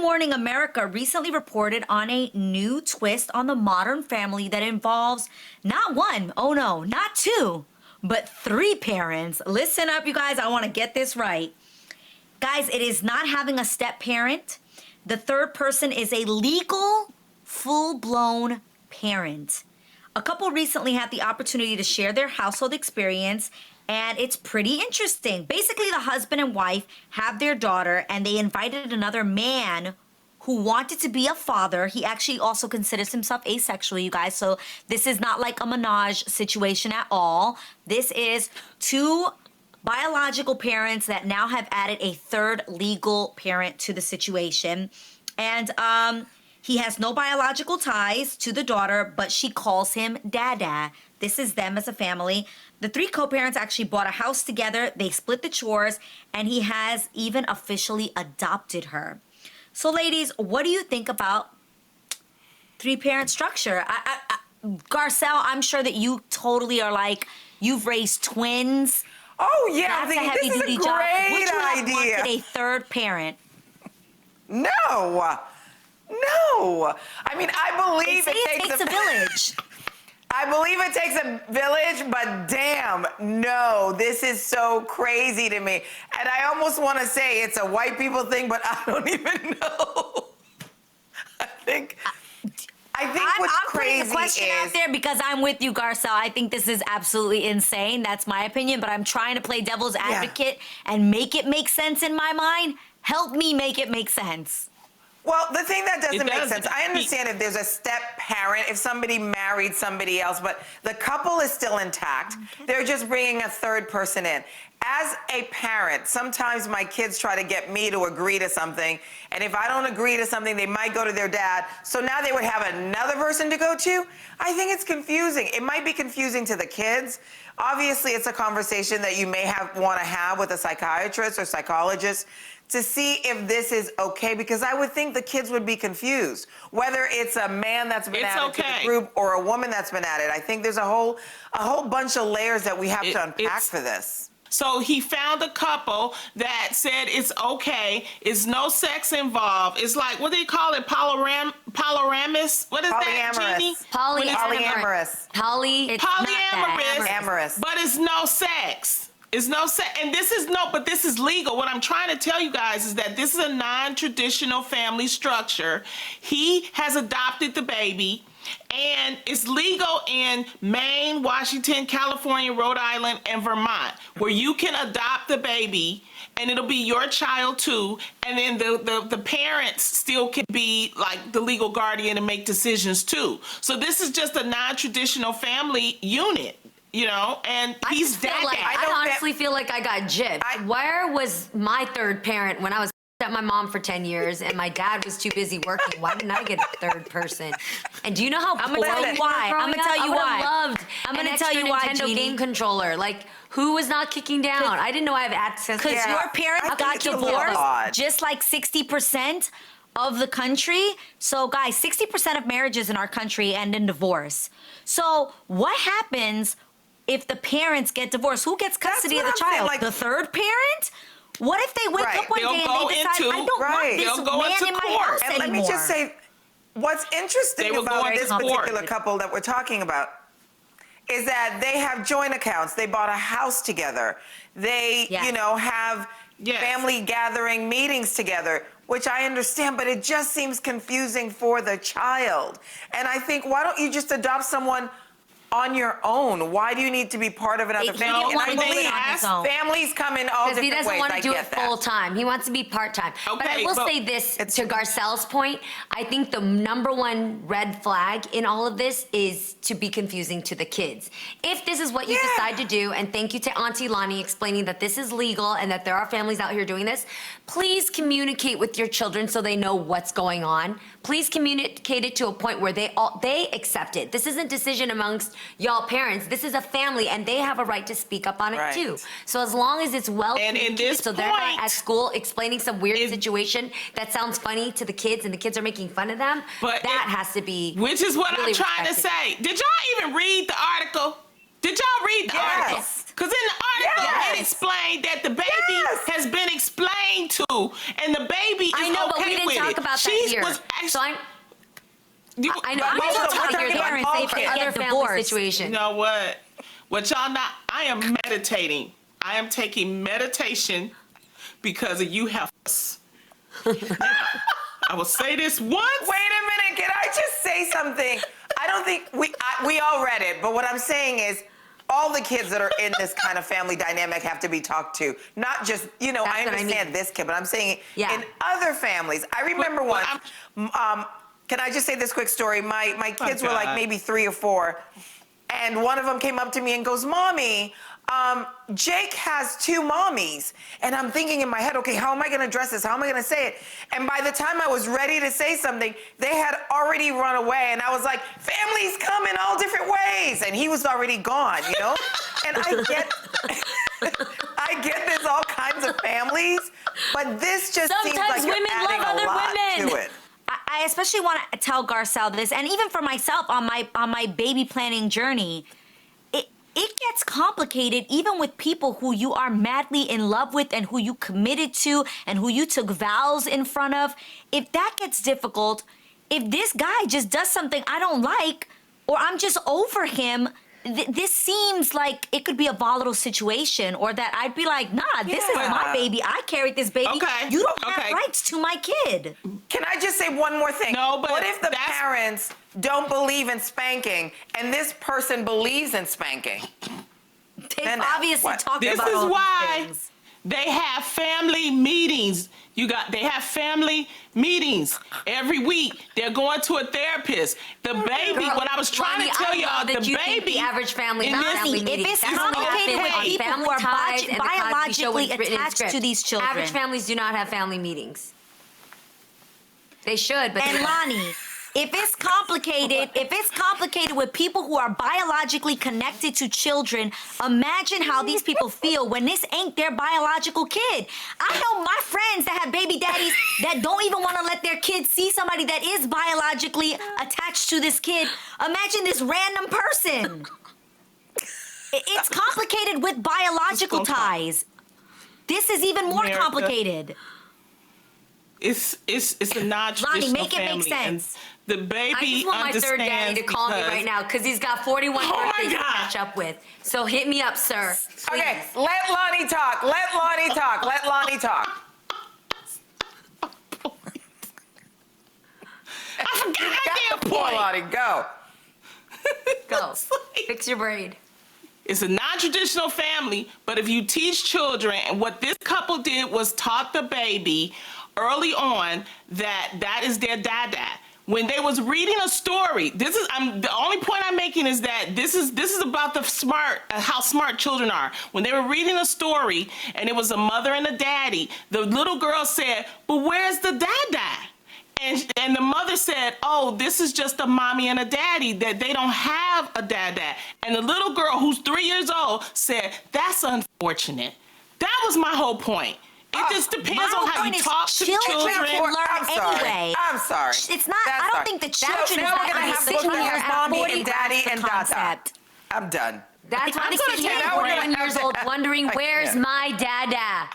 Morning America recently reported on a new twist on the Modern Family that involves not one, oh no, not two, but three parents. Listen up, you guys. I want to get this right. Guys, it is not having a step parent. The third person is a legal, full-blown parent. A couple recently had the opportunity to share their household experience, and it's pretty interesting. Basically, the husband and wife have their daughter, and they invited another man who wanted to be a father. He actually also considers himself asexual, you guys. So this is not like a menage situation at all. This is two biological parents that now have added a third legal parent to the situation. And he has no biological ties to the daughter, but she calls him Dada. This is them as a family. The three co-parents actually bought a house together. They split the chores, and he has even officially adopted her. So, ladies, what do you think about three-parent structure? Garcelle, I'm sure that you totally are like, you've raised twins. Oh, yeah. That's a heavy-duty job. Great Would you have idea. wanted a third parent? No. I mean, I believe They say it takes a village. I believe it takes a village, but damn, no, this is so crazy to me. And I almost want to say it's a white people thing, but I don't even know. I think what's I'm crazy putting the question out there because I'm with you, Garcelle. I think this is absolutely insane. That's my opinion, but I'm trying to play devil's advocate and make it make sense in my mind. Help me make it make sense. Well, the thing that doesn't make sense, I understand if there's a step parent, if somebody married somebody else, but the couple is still intact. Okay. They're just bringing a third person in. As a parent, sometimes my kids try to get me to agree to something, and if I don't agree to something, they might go to their dad. So now they would have another person to go to? I think it's confusing. It might be confusing to the kids. Obviously, it's a conversation that you may want to have with a psychiatrist or psychologist to see if this is okay, because I would think the kids would be confused, whether it's a man that's been added to the group or a woman that's been added. I think there's a whole bunch of layers that we have to unpack for this. So he found a couple that said it's okay. It's no sex involved. It's like, what do you call it? Polyamorous? What is that, Jeannie? Polyamorous. Polyamorous. But it's no sex. It's no sex. And this is legal. What I'm trying to tell you guys is that this is a non-traditional family structure. He has adopted the baby. And it's legal in Maine, Washington, California, Rhode Island, and Vermont, where you can adopt the baby and it'll be your child too. And then the parents still can be like the legal guardian and make decisions too. So this is just a non-traditional family unit. You know, and he's dead. I honestly feel like I got gypped. Where was my third parent when I was at my mom for 10 years and my dad was too busy working? Why didn't I get a third person? And do you know how I'm gonna tell you why. I'm gonna tell you why. I'm gonna tell you why, Nintendo game controller. Like, who was not kicking down? I didn't know I have access to because your parents got divorced, just like 60% of the country. So guys, 60% of marriages in our country end in divorce. So what happens if the parents get divorced? Who gets custody of the child? Like, the third parent? What if they wake up one day and they decide, I don't want this man in my house anymore? And let me just say, what's interesting about this particular couple that we're talking about is that they have joint accounts. They bought a house together. They, have family gathering meetings together, which I understand, but it just seems confusing for the child. And I think, why don't you just adopt someone on your own? Why do you need to be part of another family? And I believe families come in all different ways. Because he doesn't want to do it full time. He wants to be part time. But I will say this, to Garcelle's point, I think the number one red flag in all of this is to be confusing to the kids. If this is what you decide to do, and thank you to Auntie Lonnie explaining that this is legal and that there are families out here doing this, please communicate with your children so they know what's going on. Please communicate it to a point where they accept it. This isn't decision amongst y'all parents. This is a family, and they have a right to speak up on it too. So as long as it's well communicated, so they're not at school explaining some weird situation that sounds funny to the kids, and the kids are making fun of them, that has to be which is what really I'm trying to say. Did y'all even read the article? Did y'all read the article? Yes. Because in the article, Yes. it explained that the baby has been explained to, and the baby is I know, okay but we didn't with talk it. about that She here. was So I know. But I'm most just of them talking are here talking though, about for kids other get family divorced. You situations. know what? What y'all not? I am meditating. I am taking meditation because of you heifers. I will say this once. Wait a minute, can I just say something? I don't think we all read it, but what I'm saying is all the kids that are in this kind of family dynamic have to be talked to. Not just, I That's what I understand mean. this kid, but I'm saying Yeah. in other families. I remember Well, once, can I just say this quick story? My kids were like God. maybe 3 or 4, and one of them came up to me and goes, "Mommy, Jake has 2 mommies." And I'm thinking in my head, okay, how am I going to address this? How am I going to say it? And by the time I was ready to say something, they had already run away. And I was like, families come in all different ways. And he was already gone, And I get there's all kinds of families, but this just seems Sometimes like you're women adding love a other lot women. to it. I especially want to tell Garcelle this, and even for myself on my baby planning journey, it gets complicated even with people who you are madly in love with and who you committed to and who you took vows in front of. If that gets difficult, if this guy just does something I don't like, or I'm just over him, this seems like it could be a volatile situation, or that I'd be like, nah, this is Yeah. my baby. I carried this baby. Okay, You don't have okay. rights to my kid. Can I just say one more thing? No, but what if the that's- parents don't believe in spanking and this person believes in spanking? They've Then obviously what? talked This about is all these why things. they have family meetings. They have family meetings every week. They're going to a therapist. The baby, Girl, what I was trying Lonnie, to tell I y'all, love the that you think baby. the average family in is this- family If meetings. it's That's only complicated happened with on people Family who are Ties and the Cosby Show when it's biologically written in attached to script. these children. Average families do not have family meetings. They should, but And they don't. Lonnie, if it's complicated with people who are biologically connected to children, imagine how these people feel when this ain't their biological kid. I know my friends that have baby daddies that don't even want to let their kids see somebody that is biologically attached to this kid. Imagine this random person. It's complicated with biological ties. This is even more America. complicated. It's a non-traditional Lonnie, make it make family, and sense. the baby I just want my third daddy understands to call me because- right now because he's got 41 Oh my birthdays to God. catch up with. So hit me up, sir. Okay, Please. let Lonnie talk. Let Lonnie talk. Let Lonnie talk. I forgot my damn Poor point. Lonnie, go. Go. It's like- Fix your braid. It's a non-traditional family, but if you teach children, and what this couple did was taught the baby early on that is their dada. When they was reading a story, the only point I'm making is that this is about the how smart children are. When they were reading a story and it was a mother and a daddy, the little girl said, "But where's the dada?" And the mother said, "Oh, this is just a mommy and a daddy, that they don't have a dada." And the little girl, who's 3 years old, said, "That's unfortunate." That was my whole point. It just depends My on whole how point you is talk to children children. can learn I'm sorry. anyway. I'm sorry. It's not. That's I don't sorry. think the So children now is we're that gonna have to sitting look here at at mommy 40 and daddy grasp the and dada. concept. I'm done. That's why I'm I'm gonna sitting take here a at break. 41 years old wondering, I where's can't. my dada?